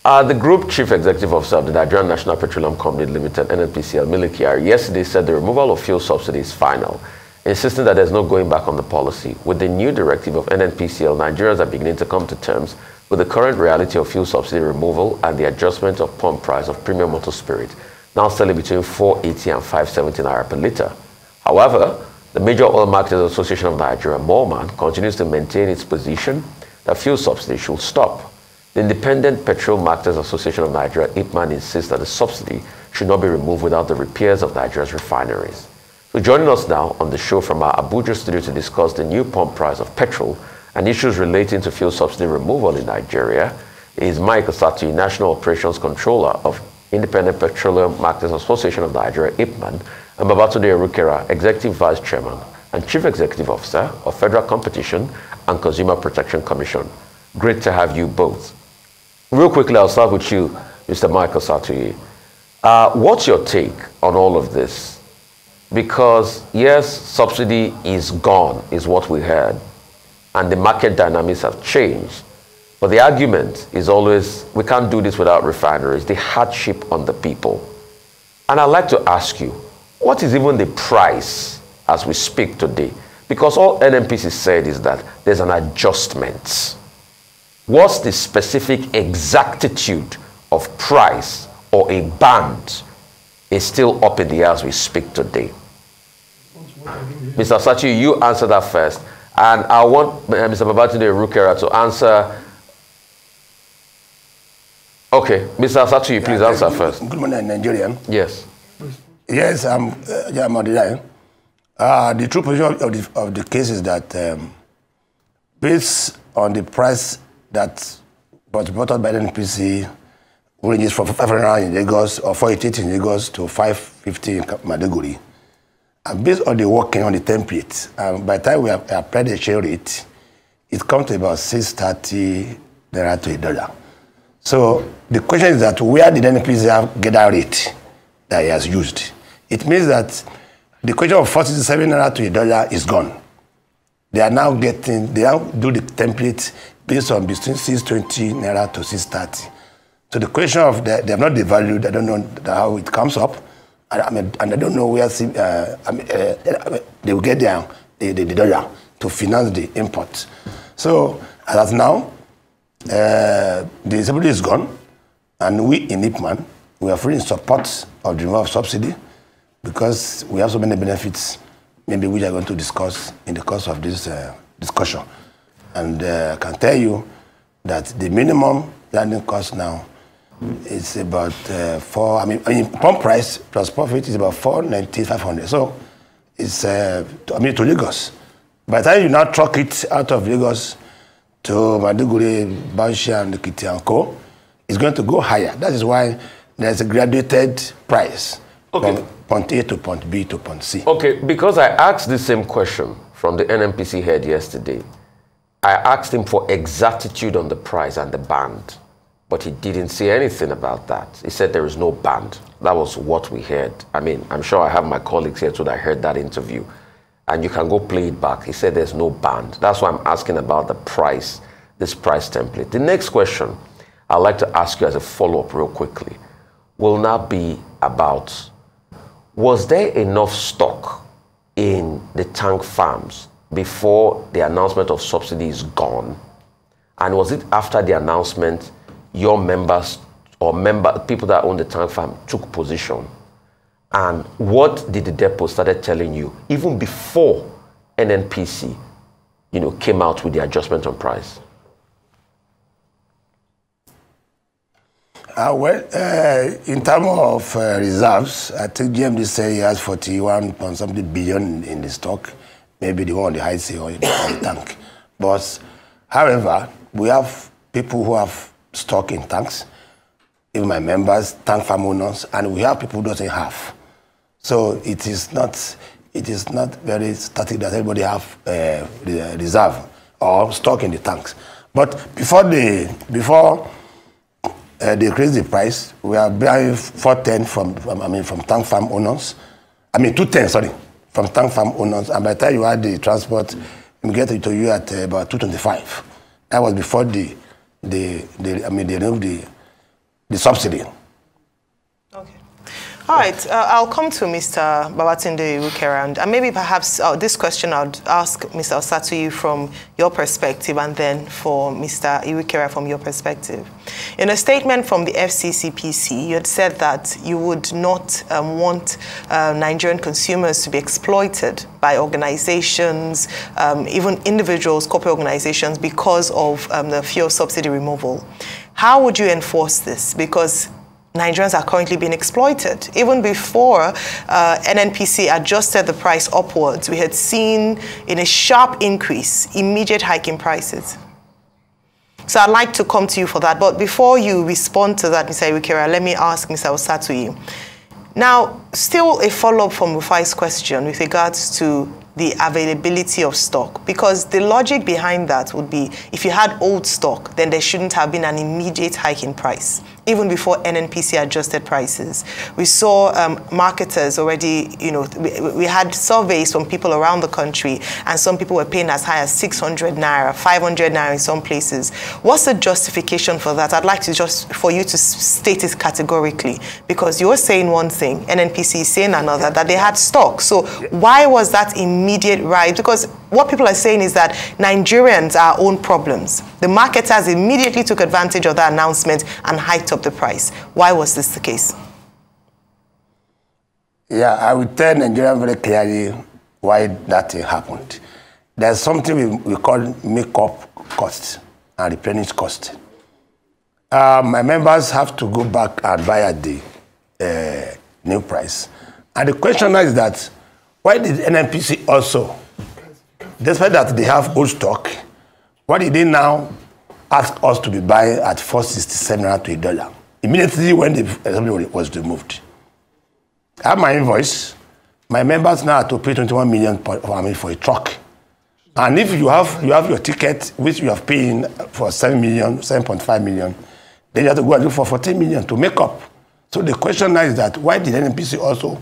The Group Chief Executive Officer of the Nigerian National Petroleum Company Limited, NNPCL, Irukera, yesterday said the removal of fuel subsidy is final, insisting that there's no going back on the policy. With the new directive of NNPCL, Nigerians are beginning to come to terms with the current reality of fuel subsidy removal and the adjustment of pump price of premium motor spirit, now selling between 480 and 570 naira per litre. However, the Major Oil Marketers Association of Nigeria, MOMAN, continues to maintain its position that fuel subsidy should stop. The Independent Petrol Marketers Association of Nigeria, IPMAN, insists that the subsidy should not be removed without the repairs of Nigeria's refineries. So joining us now on the show from our Abuja studio to discuss the new pump price of petrol and issues relating to fuel subsidy removal in Nigeria is Mike Osatuyi, National Operations Controller of Independent Petroleum Marketers Association of Nigeria, IPMAN, and Babatunde Irukera, Executive Vice Chairman and Chief Executive Officer of Federal Competition and Consumer Protection Commission. Great to have you both. Real quickly, I'll start with you, Mr. Mike Osatuyi. What's your take on all of this? Because, yes, subsidy is gone, is what we heard, and the market dynamics have changed. But the argument is always, we can't do this without refineries, the hardship on the people. And I'd like to ask you, what is even the price as we speak today? Because all NNPC said is that there's an adjustment. What's the specific exactitude of price or a band is still up in the air as we speak today? Mr. Osatuyi, you answer that first. And I want Mr. Babatunde Irukera to answer. Okay, Mr. Osatuyi, please answer first. Good morning, Nigerian. Yes. Yes, I'm on the line. The true position of the case is that based on the price that was brought out by the NPC, ranges from 500 in Lagos or 488 in Lagos to 550 in Madaguri. And based on the working on the template, by the time we have applied the share rate, it comes to about 630 naira to $1. So the question is that where did NPC get that rate that he has used? It means that the question of 47 naira to $1 is gone. They are now do the template based on between 620 naira to 630. So the question of they have not devalued, I don't know how it comes up, and I don't know where they will get the dollar to finance the imports. So as of now, the subsidy is gone, and we in IPMAN, we are fully in support of the removal of subsidy because we have so many benefits, maybe which I'm going to discuss in the course of this discussion. And I can tell you that the minimum landing cost now is about pump price plus profit is about 490, 500. So it's to Lagos. By the time you now truck it out of Lagos to Maduguri, Bansha, and Ekiti and Co, it's going to go higher. That is why there's a graduated price from point A to point B to point C. Okay, because I asked the same question from the NNPC head yesterday. I asked him for exactitude on the price and the band, but he didn't say anything about that. He said there is no band. That was what we heard. I mean, I'm sure I have my colleagues here too that heard that interview, and you can go play it back. He said there's no band. That's why I'm asking about the price, this price template. The next question I'd like to ask you as a follow-up real quickly will now be about, was there enough stock in the tank farms before the announcement of subsidy is gone? And was it after the announcement your members or people that own the tank farm took position? And what did the depot started telling you even before NNPC, came out with the adjustment on price? In terms of reserves, I think GMD say he has 41.something billion in the stock, maybe the one on the high sea or the tank. But, however, we have people who have stock in tanks, even my members, tank farm owners, and we have people who doesn't have. So it is not very static that everybody have reserve or stock in the tanks. But before they increase the price, we are buying 410 from tank farm owners. 210, sorry, from tank farm owners. And by the time you add the transport, we get it to you at about 225. That was before they removed the subsidy. Okay. All right, I'll come to Mr. Babatunde Irukera, and maybe perhaps this question I'll ask Mr. Osatuyi from your perspective, and then for Mr. Irukera from your perspective. In a statement from the FCCPC, you had said that you would not want Nigerian consumers to be exploited by organizations, even individuals, corporate organizations, because of the fuel subsidy removal. How would you enforce this? Because Nigerians are currently being exploited. Even before NNPC adjusted the price upwards, we had seen in a sharp increase, immediate hike in prices. So I'd like to come to you for that. But before you respond to that, Mr. Irukera, let me ask Mr. Osatuyi. Now, still a follow-up from Rufai's question with regards to the availability of stock, because the logic behind that would be if you had old stock, then there shouldn't have been an immediate hike in price, even before NNPC adjusted prices. We saw marketers already, we had surveys from people around the country, and some people were paying as high as 600 naira, 500 naira in some places. What's the justification for that? I'd like to for you to state it categorically, because you're saying one thing, NNPC is saying another, that they had stock. So why was that immediate rise? Because what people are saying is that Nigerians are our own problems. The marketers immediately took advantage of that announcement and hiked up the price. Why was this the case? Yeah, I will tell Nigerians very clearly why that happened. There's something we call make-up cost and replenish cost. My members have to go back and buy at the new price. And the question is that, why did NNPC also, despite that they have old stock, why did they now ask us to be buying at 4.67 to $1 immediately when the assembly was removed? I have my invoice. My members now have to pay 21 million for a truck. And if you have your ticket, which you have paid for 7.5 million, then you have to go and look for 14 million to make up. So the question now is that, why did NNPC also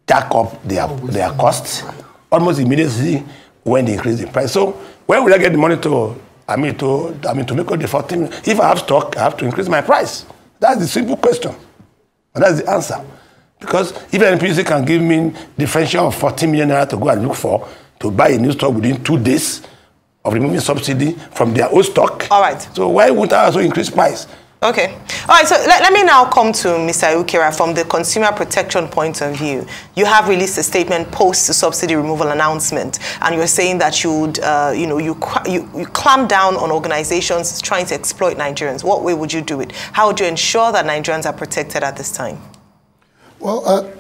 jack up their costs almost immediately when they increase the price? So where will I get the money to make up the 14 million? If I have stock, I have to increase my price. That's the simple question. And that's the answer. Because if NNPC can give me differential of 14 million naira to go and look for, to buy a new stock within 2 days of removing subsidy from their old stock. All right. So why wouldn't I also increase price? Okay. All right, so let me now come to Mr. Irukera from the consumer protection point of view. You have released a statement post the subsidy removal announcement, and you're saying that you would, you clamp down on organizations trying to exploit Nigerians. What way would you do it? How would you ensure that Nigerians are protected at this time? Well,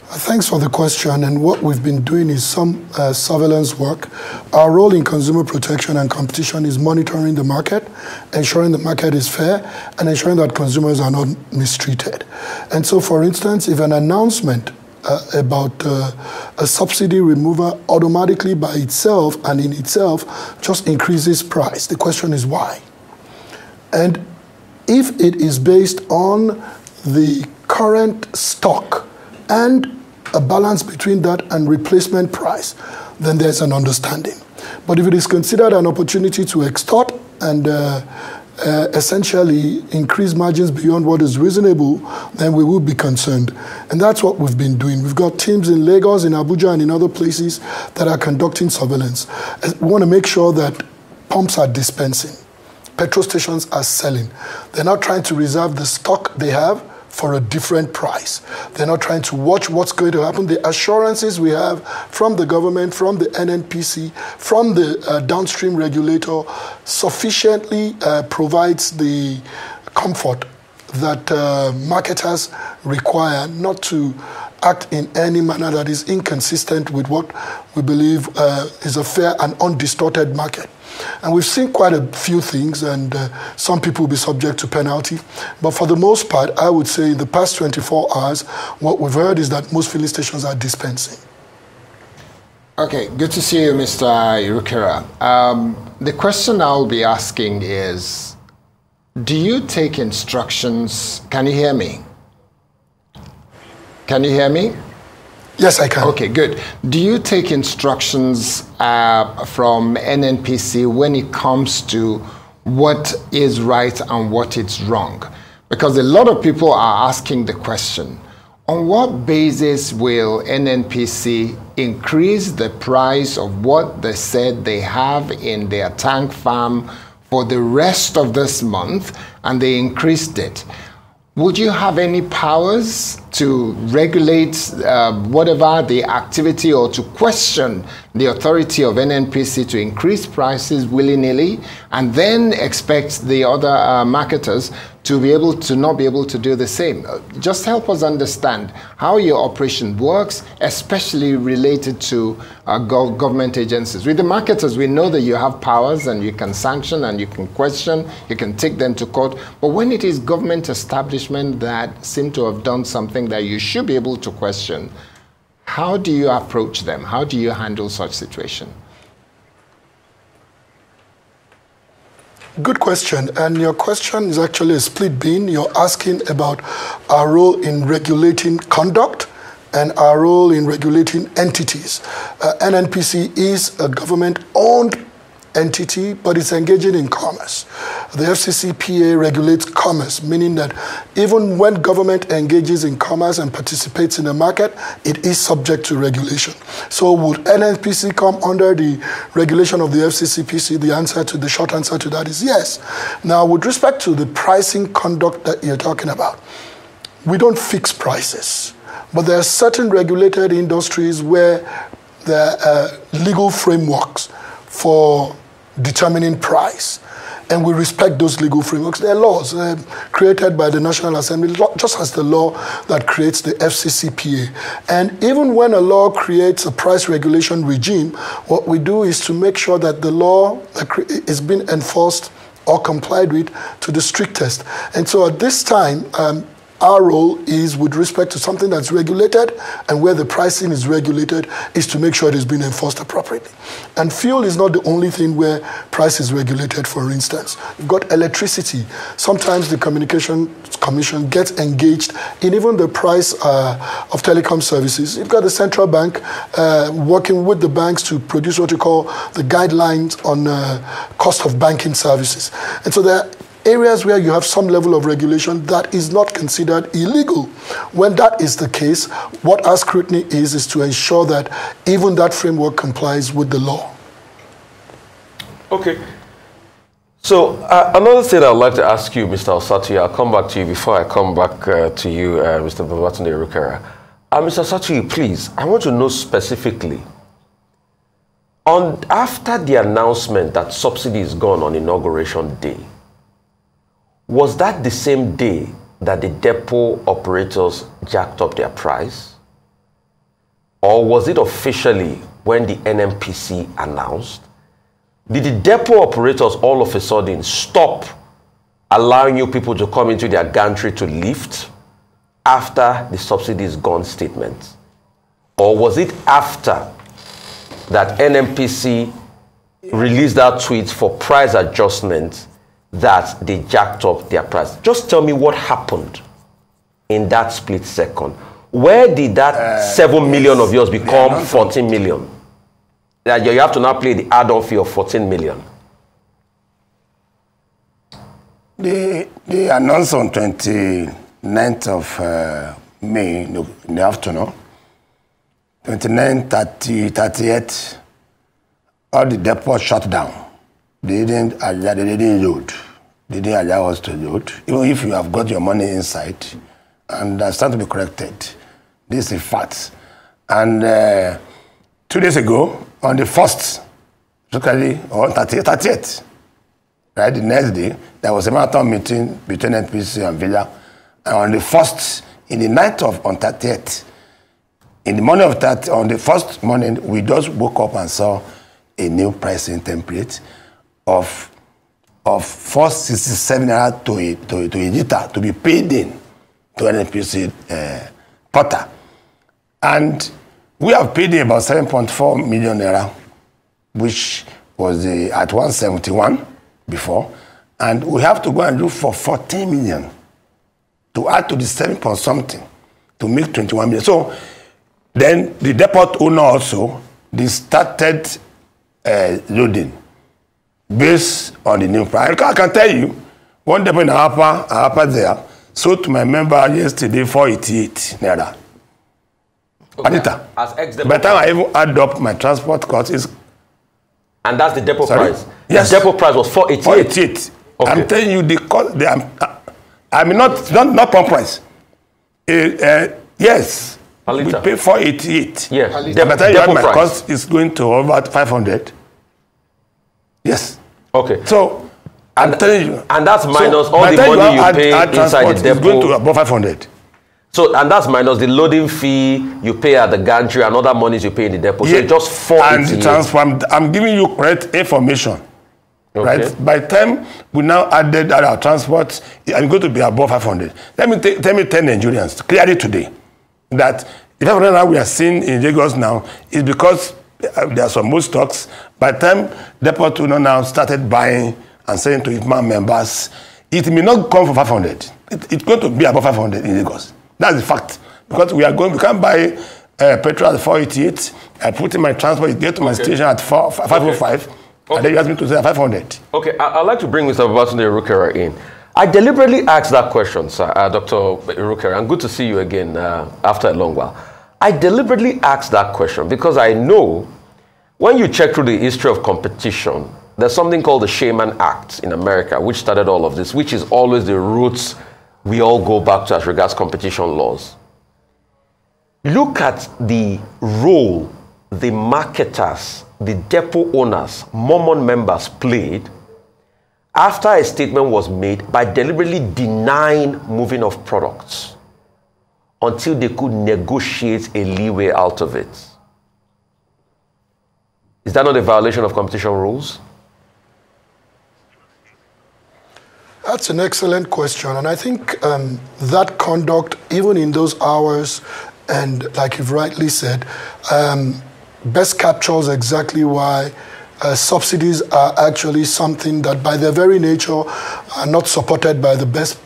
thanks for the question. And what we've been doing is some surveillance work. Our role in consumer protection and competition is monitoring the market, ensuring the market is fair, and ensuring that consumers are not mistreated. And so, for instance, if an announcement about a subsidy removal automatically by itself and in itself just increases price, the question is why? And if it is based on the current stock and a balance between that and replacement price, then there's an understanding. But if it is considered an opportunity to extort and essentially increase margins beyond what is reasonable, then we will be concerned. And that's what we've been doing. We've got teams in Lagos, in Abuja, and in other places that are conducting surveillance. We want to make sure that pumps are dispensing, petrol stations are selling. They're not trying to reserve the stock they have for a different price. They're not trying to watch what's going to happen. The assurances we have from the government, from the NNPC, from the downstream regulator sufficiently provides the comfort that marketers require not to act in any manner that is inconsistent with what we believe is a fair and undistorted market. And we've seen quite a few things, and some people will be subject to penalty. But for the most part, I would say in the past 24 hours, what we've heard is that most filling stations are dispensing. Okay, good to see you, Mr. Irukera. The question I'll be asking is, do you take instructions? Can you hear me? Can you hear me? Yes, I can. Okay, good. Do you take instructions from NNPC when it comes to what is right and what is wrong. Because a lot of people are asking the question, on what basis will NNPC increase the price of what they said they have in their tank farm for the rest of this month, and they increased it? Would you have any powers to regulate whatever the activity or to question the authority of NNPC to increase prices willy-nilly and then expect the other marketers to be able to not be able to do the same? Just help us understand how your operation works, especially related to government agencies. With the marketers, we know that you have powers and you can sanction and you can question, you can take them to court. But when it is government establishment that seem to have done something that you should be able to question, how do you approach them? How do you handle such situation? Good question, and your question is actually a split bean. You're asking about our role in regulating conduct and our role in regulating entities. NNPC is a government-owned entity, but it's engaging in commerce. The FCCPA regulates commerce, meaning that even when government engages in commerce and participates in the market, it is subject to regulation. So would NNPC come under the regulation of the FCCPC? The short answer to that is yes. Now, with respect to the pricing conduct that you're talking about, we don't fix prices, but there are certain regulated industries where there are legal frameworks for determining price, and we respect those legal frameworks. There are laws created by the National Assembly, just as the law that creates the FCCPA. And even when a law creates a price regulation regime, what we do is to make sure that the law is being enforced or complied with to the strictest. And so at this time, our role is, with respect to something that's regulated and where the pricing is regulated, is to make sure it is being enforced appropriately. And fuel is not the only thing where price is regulated, for instance. You've got electricity. Sometimes the Communications Commission gets engaged in even the price of telecom services. You've got the central bank working with the banks to produce what you call the guidelines on cost of banking services. And so there are areas where you have some level of regulation that is not considered illegal. When that is the case, what our scrutiny is to ensure that even that framework complies with the law. Okay. So another thing I'd like to ask you, Mr. Osatuyi, I'll come back to you before I come back to you, Mr. Babatunde Irukera. Mr. Osatuyi, please, I want to know specifically, after the announcement that subsidy is gone on Inauguration Day, was that the same day that the depot operators jacked up their price? Or was it officially when the NNPC announced? Did the depot operators all of a sudden stop allowing you people to come into their gantry to lift after the subsidy is gone statement? Or was it after that NNPC released that tweet for price adjustment that they jacked up their price? Just tell me what happened in that split second. Where did that 7 million of yours become 14 million? That you have to now pay the add-on fee of 14 million. They announced on 29th of May in the afternoon, 29, 30, 38, all the depots shut down. They didn't load. They didn't allow us to load. Even if you have got your money inside, and that's starting to be corrected. This is a fact. And 2 days ago, on the 1st, locally, or 30th, right, the next day, there was a marathon meeting between NPC and Villa. And on the 1st, in the night of, on 30th, in the morning of that, on the first morning, we just woke up and saw a new pricing template of 467 naira to a litre to be paid in to NNPC portal. And we have paid in about 7.4 million naira, which was at 171 before. And we have to go and look for 14 million to add to the 7 point something to make 21 million. So then the depot owner also, they started loading. based on the new price. I can tell you, one depot in Harper there sold to my member yesterday 488 naira. Okay. Anita, As ex-depot by the time I even add up my transport cost is. And that's the depot Sorry? price? Yes. The depot price was 488? 488. Okay. I'm telling you the cost, I mean not pump price. Yes. We pay 488. Yeah. By the time you add my cost, it's going to over 500. Yes. Okay. So I'm telling you. And that's minus all the money you pay inside the depot. It's going to above 500. So, and that's minus the loading fee you pay at the gantry and other monies you pay in the depot. Yeah. So it's just 488. And the transfer, I'm giving you correct information. Okay. Right? By the time we now added our transport, I'm going to be above 500. Tell me 10 Nigerians clearly today that the 500 now we are seeing in Lagos now is because there are some more stocks. By the time depot now started buying and selling to IFMA members, it may not come for 500. It's going to be above 500 in Lagos. That's the fact. Because we can't buy petrol at 488. I put in my transport, it gets to my station at 505. Okay. And then you ask me to say 500. Okay, I'd like to bring Mr. Babatunde Irukera in. I deliberately asked that question, sir, Dr. Irukera, and good to see you again after a long while. I deliberately asked that question because I know when you check through the history of competition, there's something called the Shaman Act in America, which started all of this, which is always the roots we all go back to as regards competition laws. Look at the role the marketers, the depot owners, Mormon members played after a statement was made by deliberately denying moving of products until they could negotiate a leeway out of it. Is that not a violation of competition rules? That's an excellent question. And I think that conduct, even in those hours, and like you've rightly said, best captures exactly why subsidies are actually something that by their very nature are not supported by the best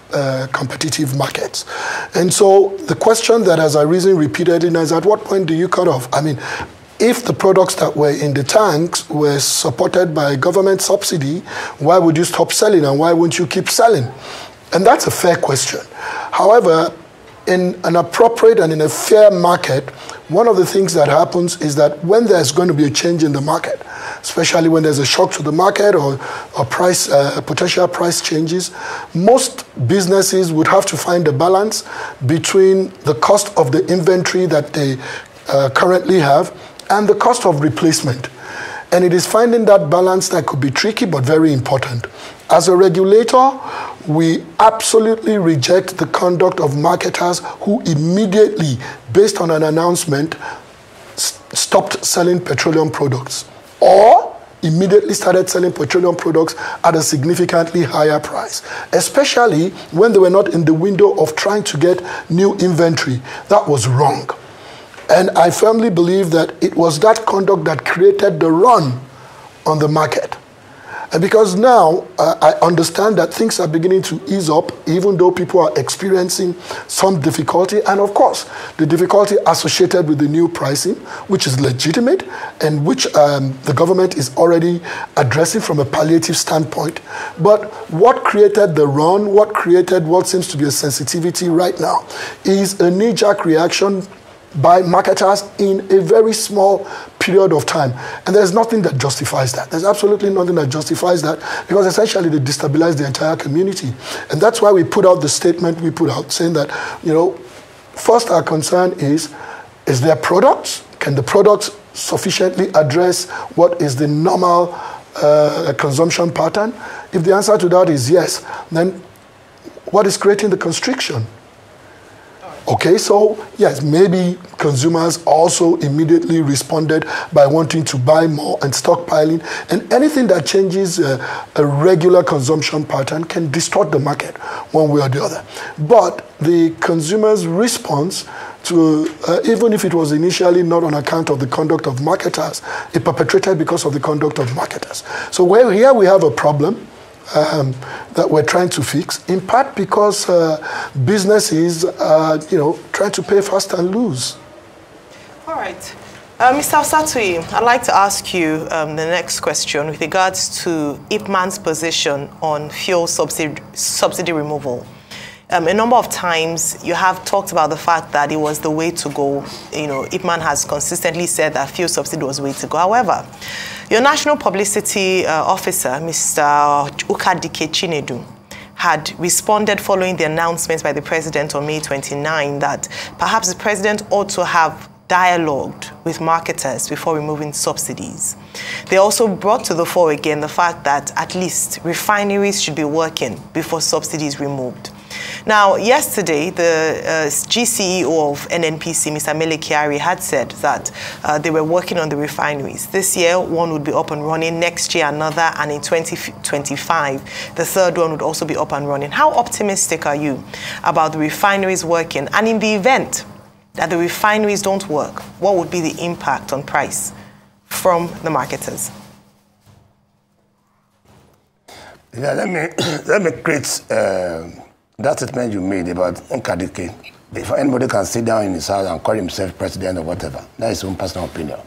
competitive markets. And so the question that has arisen repeatedly is, at what point do you cut off? I mean, if the products that were in the tanks were supported by government subsidy, why would you stop selling and why wouldn't you keep selling? And that's a fair question. However, in an appropriate and in a fair market, one of the things that happens is that when there's going to be a change in the market, especially when there's a shock to the market or potential price changes, most businesses would have to find a balance between the cost of the inventory that they currently have and the cost of replacement. And it is finding that balance that could be tricky but very important. As a regulator, we absolutely reject the conduct of marketers who immediately, based on an announcement, stopped selling petroleum products or immediately started selling petroleum products at a significantly higher price, especially when they were not in the window of trying to get new inventory. That was wrong. And I firmly believe that it was that conduct that created the run on the market. And because now I understand that things are beginning to ease up, even though people are experiencing some difficulty. And of course, the difficulty associated with the new pricing, which is legitimate and which the government is already addressing from a palliative standpoint. But what created the run, what created what seems to be a sensitivity right now is a knee-jerk reaction by marketers in a very small period of time. And there's nothing that justifies that. There's absolutely nothing that justifies that, because essentially they destabilize the entire community. And that's why we put out the statement we put out saying that, you know, first our concern is there products? Can the products sufficiently address what is the normal consumption pattern? If the answer to that is yes, then what is creating the constriction? Okay, so yes, maybe consumers also immediately responded by wanting to buy more and stockpiling, and anything that changes a regular consumption pattern can distort the market one way or the other. But the consumer's response to, even if it was initially not on account of the conduct of marketers, it perpetrated because of the conduct of marketers. So here we have a problem that we're trying to fix, in part because businesses are, trying to pay fast and lose. All right. Mr. Osatuyi, I'd like to ask you the next question with regards to IPMAN's position on fuel subsidy removal. A number of times you have talked about the fact that it was the way to go. You know, IPMAN has consistently said that fuel subsidy was the way to go. However, your national publicity officer, Mr. Ukadike Chinedu, had responded following the announcement by the president on May 29 that perhaps the president ought to have dialogued with marketers before removing subsidies. They also brought to the fore again the fact that at least refineries should be working before subsidies removed. Now, yesterday, the GCEO of NNPC, Mr. Melekiari, had said that they were working on the refineries. This year, one would be up and running. Next year, another. And in 2025, the third one would also be up and running. How optimistic are you about the refineries working? And in the event that the refineries don't work, what would be the impact on price from the marketers? Yeah, let me create that statement you made about Nkadike. If anybody can sit down in his house and call himself president or whatever, that is his own personal opinion.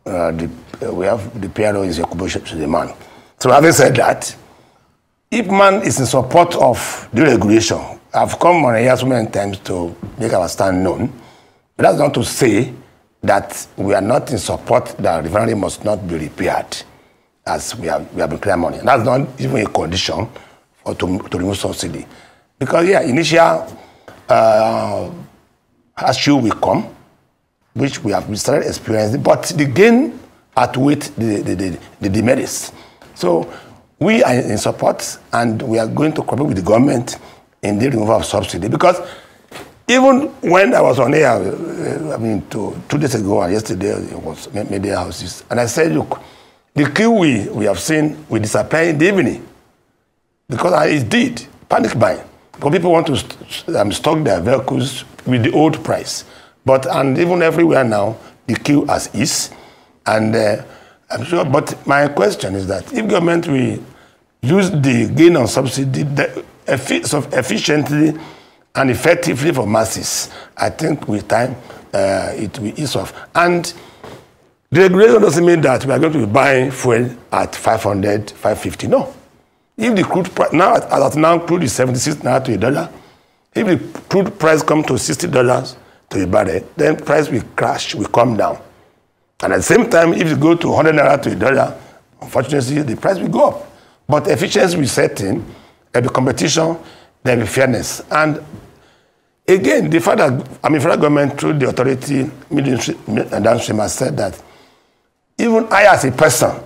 We have the PRO is Yakubu Suleiman. So having said that, IPMAN is in support of deregulation. I've come on here so many times to make our stand known. But that's not to say that we are not in support that refinery must not be repaired, as we have been clear money. And that's not even a condition for to remove subsidy. Because, yeah, initial issue will come, which we started experiencing, but the gain outweighs the demerits. So we are in support, and we are going to cooperate with the government in the removal of subsidy. Because even when I was on air, 2 days ago and yesterday, it was media houses, and I said, look, the queue we have seen will disappear in the evening. Because it did, panic buying. Because people want to stock their vehicles with the old price. And even everywhere now, the queue has eased. And I'm sure, but my question is that if government will use the gain on subsidy efficiently and effectively for masses, I think with time it will ease off. And the regulation doesn't mean that we are going to be buying fuel at 500, 550. No. If the crude price now crude is 76 naira to $1, if the crude price comes to $60 to a barrel, then price will crash, will come down. And at the same time, if you go to 100 naira to $1, unfortunately, the price will go up. But efficiency will set in, there will be competition, there will be fairness. And again, the federal government, through the authority, ministry and downstream, has said that even I, as a person,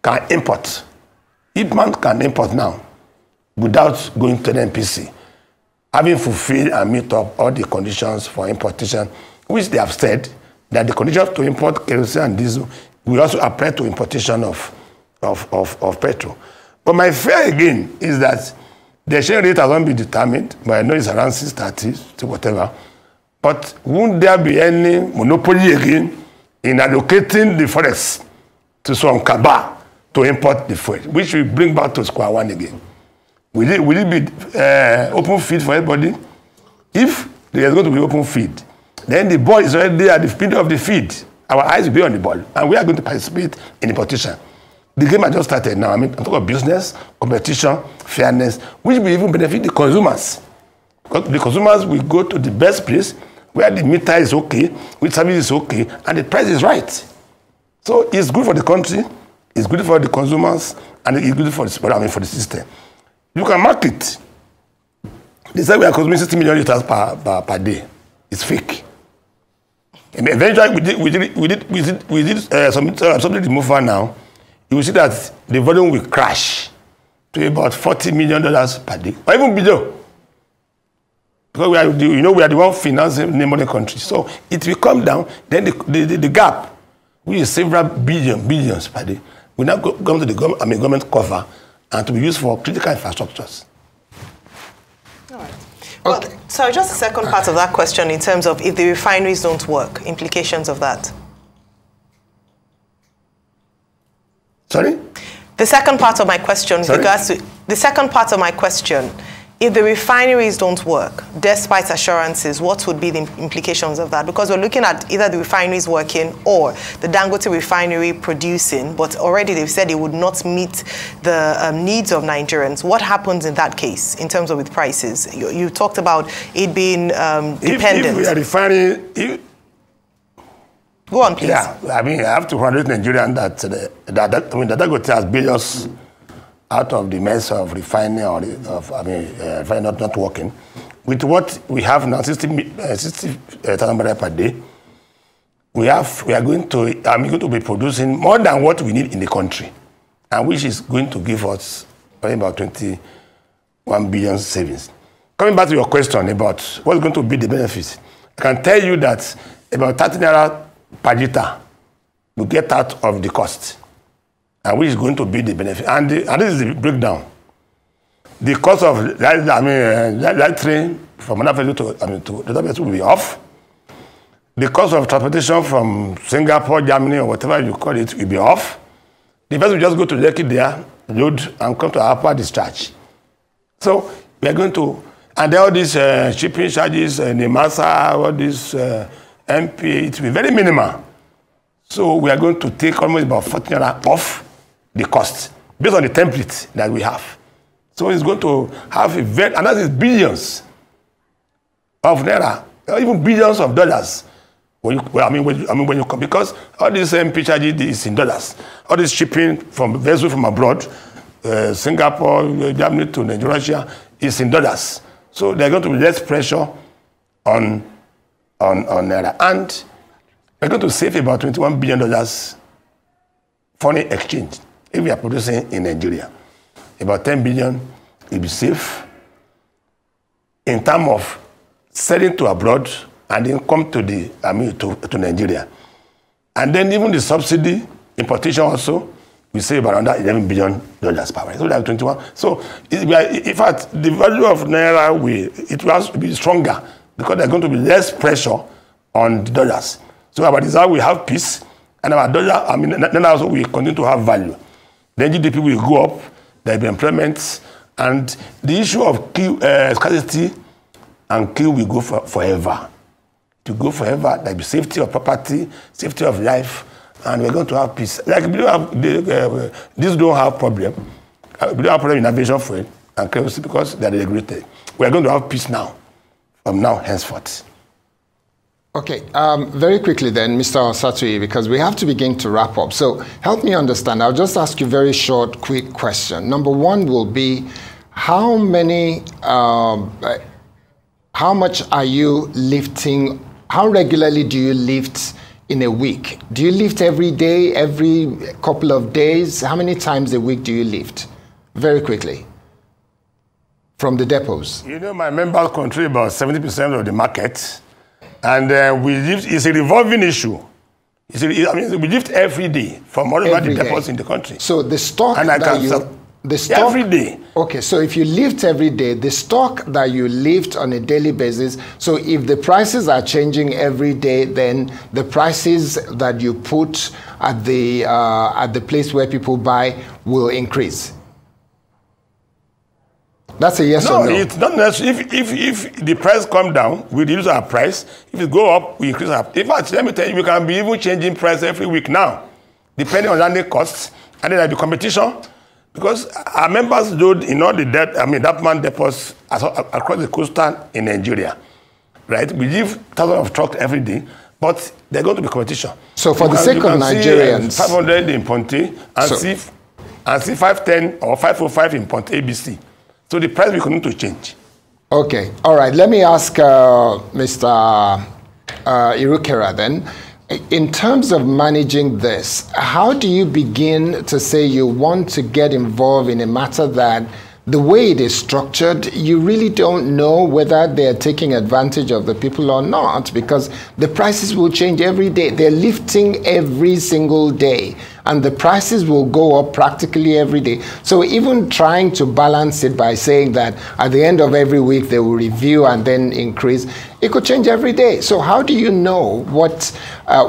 can import. IPMAN can import now without going to the NPC, having fulfilled and meet up all the conditions for importation, which they have said that the conditions to import kerosene and diesel will also apply to importation of petrol. But my fear again is that the exchange rate has not been determined, but I know it's around 630 to whatever. But won't there be any monopoly again in allocating the forex to some cabal to import the fuel, which will bring back to square one again? Will it be open feed for everybody? If there is going to be open feed, then the ball is already there at the speed of the feed. Our eyes will be on the ball, and we are going to participate in importation. The game has just started now. I'm talking about business, competition, fairness, which will even benefit the consumers. Because the consumers will go to the best place where the meter is okay, which service is okay, and the price is right. So it's good for the country, it's good for the consumers, and it's good for the system. You can market. They say we are consuming 60 million liters per day. It's fake. And eventually, we did something removal now. You will see that the volume will crash to about $40 million per day, or even below. Because we are the one financing the money country. So it will come down. Then the gap, which is several billions per day, will now come to the government cover and to be used for critical infrastructures. All right. Well, so just the second part of that question in terms of if the refineries don't work, implications of that. The second part of my question, If the refineries don't work, despite assurances, what would be the implications of that? Because we're looking at either the refineries working or the Dangote refinery producing, but already they've said it would not meet the needs of Nigerians. What happens in that case in terms of with prices? You talked about it being dependent. If we are refining... Go on, please. Yeah, I mean, I have to congratulate Nigerians that Dangote has billions out of the mess of refining or refining not working. With what we have now, 60,000 barrels per day, we are going to be producing more than what we need in the country, and which is going to give us about 21 billion savings. Coming back to your question about what's going to be the benefits, I can tell you that about 30 naira per litre will get out of the cost, and which is going to be the benefit. And this is the breakdown. The cost of light train from Manafelu to the other place will be off. The cost of transportation from Singapore, Germany, or whatever you call it, will be off. The vessel will just go to Lekki there, load, and come to Apa discharge. So we are going to, and all these shipping charges, NIMASA, all these MP, it will be very minimal. So we are going to take almost about 40 naira off the cost based on the template that we have. So it's going to have a very, and that is billions of naira, or even billions of dollars. When you come, because all this MP charges is in dollars. All this shipping from vessels from abroad, Singapore, Germany to Nigeria, is in dollars. So there's going to be less pressure on naira, and we're going to save about $21 billion foreign exchange if we are producing in Nigeria. About 10 billion will be safe in terms of selling to abroad and then come to the to Nigeria. And then even the subsidy importation also, we save around $11 billion per year. So that's 21. So in fact, the value of naira will be stronger because there's going to be less pressure on the dollars. So about this, we have peace, and our dollar, then also we continue to have value. Then GDP will go up, there will be employment, and the issue of scarcity and kill will go forever. To go forever, there will be safety of property, safety of life, and we're going to have peace. Like we don't have, these don't have problem. We don't have problem in aviation fuel and kerosene because they are regulated. We are going to have peace now, from now henceforth. Okay, very quickly then, Mr. Osatuyi, because we have to begin to wrap up. So help me understand. I'll just ask you a very short, quick question. Number one will be, how much are you lifting? How regularly do you lift in a week? Do you lift every day, every couple of days? How many times a week do you lift? Very quickly. From the depots. You know, my members control about 70% of the market. And we lift, it's a revolving issue. We lift every day from all over the depots in the country. So the stock every day. Okay, so if you lift every day, the stock that you lift on a daily basis, so if the prices are changing every day, then the prices that you put at the place where people buy will increase. That's a yes or no? No, it's not necessary. If the price come down, we reduce our price. If it go up, we increase our price. In fact, let me tell you, we can be even changing price every week now, depending on landing costs. And then there'll be competition, because our members load in all the Dapman depots across the coastal in Nigeria, right? We leave thousands of trucks every day, but there's going to be competition. So for the sake of Nigerians, 500 in Ponte and see 510 or 505 in Ponte ABC. So the price will continue to change. Okay, all right. Let me ask Mr. Irukera then. In terms of managing this, how do you begin to say you want to get involved in a matter that the way it is structured, you really don't know whether they're taking advantage of the people or not, because the prices will change every day. They're lifting every single day, and the prices will go up practically every day. So even trying to balance it by saying that at the end of every week they will review and then increase, it could change every day. So how do you know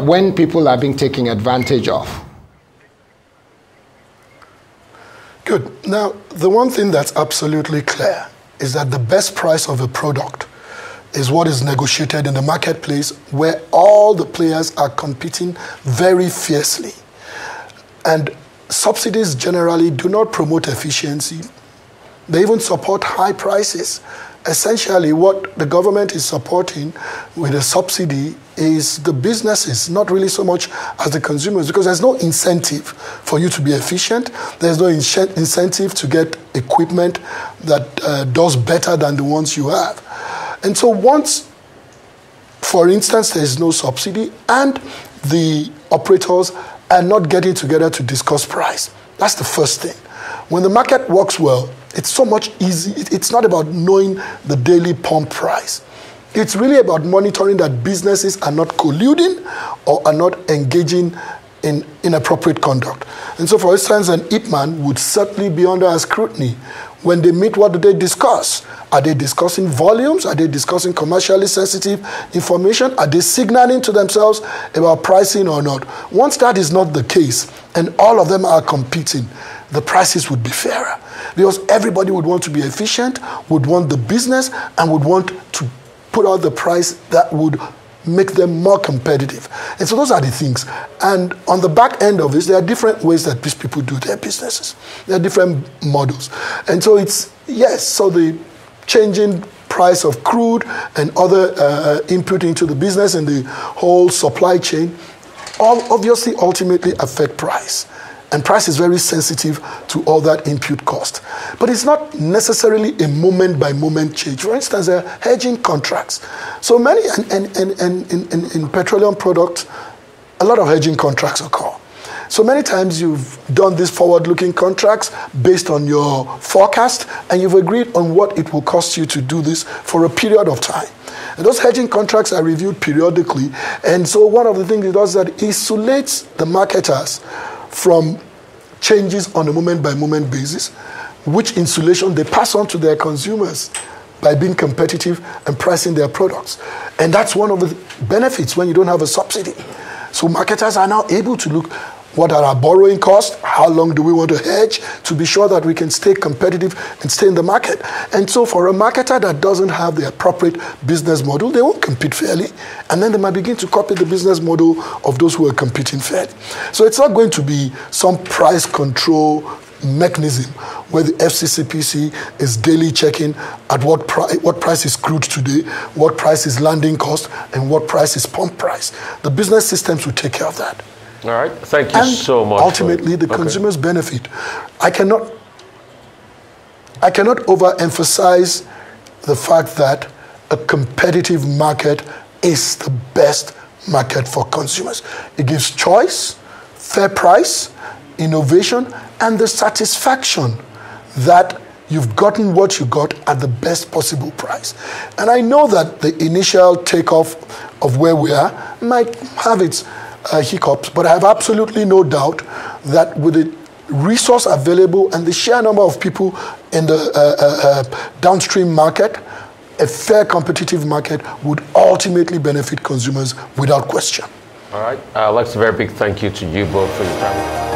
when people are being taken advantage of? Good. Now, the one thing that's absolutely clear is that the best price of a product is what is negotiated in the marketplace, where all the players are competing very fiercely. And subsidies generally do not promote efficiency. They even support high prices. Essentially, what the government is supporting with a subsidy is the businesses, not really so much as the consumers, because there's no incentive for you to be efficient. There's no incentive to get equipment that does better than the ones you have. And so once, for instance, there is no subsidy and the operators are not getting together to discuss price, that's the first thing. When the market works well, it's so much easy. It's not about knowing the daily pump price. It's really about monitoring that businesses are not colluding or are not engaging in inappropriate conduct. And so, for instance, an Ipman would certainly be under scrutiny. When they meet, what do they discuss? Are they discussing volumes? Are they discussing commercially sensitive information? Are they signaling to themselves about pricing or not? Once that is not the case, and all of them are competing, the prices would be fairer. Because everybody would want to be efficient, would want the business, and would want to put out the price that would make them more competitive. And so those are the things. And on the back end of this, there are different ways that these people do their businesses. There are different models. And so it's, yes, so the changing price of crude and other input into the business and the whole supply chain all obviously ultimately affect price. And price is very sensitive to all that input cost. But it's not necessarily a moment-by-moment change. For instance, there are hedging contracts. So many, in petroleum products, a lot of hedging contracts occur. So many times you've done these forward-looking contracts based on your forecast, and you've agreed on what it will cost you to do this for a period of time. And those hedging contracts are reviewed periodically. And so one of the things it does is that it insulates the marketers from changes on a moment-by-moment basis, which insulation they pass on to their consumers by being competitive and pricing their products. And that's one of the benefits when you don't have a subsidy. So marketers are now able to look, what are our borrowing costs? How long do we want to hedge to be sure that we can stay competitive and stay in the market? And so for a marketer that doesn't have the appropriate business model, they won't compete fairly. And then they might begin to copy the business model of those who are competing fairly. So it's not going to be some price control mechanism where the FCCPC is daily checking at what price is crude today, what price is landing cost, and what price is pump price. The business systems will take care of that. All right, thank you so much. Ultimately, the consumers benefit. I cannot overemphasize the fact that a competitive market is the best market for consumers. It gives choice, fair price, innovation, and the satisfaction that you've gotten what you got at the best possible price. And I know that the initial takeoff of where we are might have its hiccups, but I have absolutely no doubt that with the resource available and the sheer number of people in the downstream market, a fair competitive market would ultimately benefit consumers without question. All right. I'd like to say a very big thank you to you both for your time.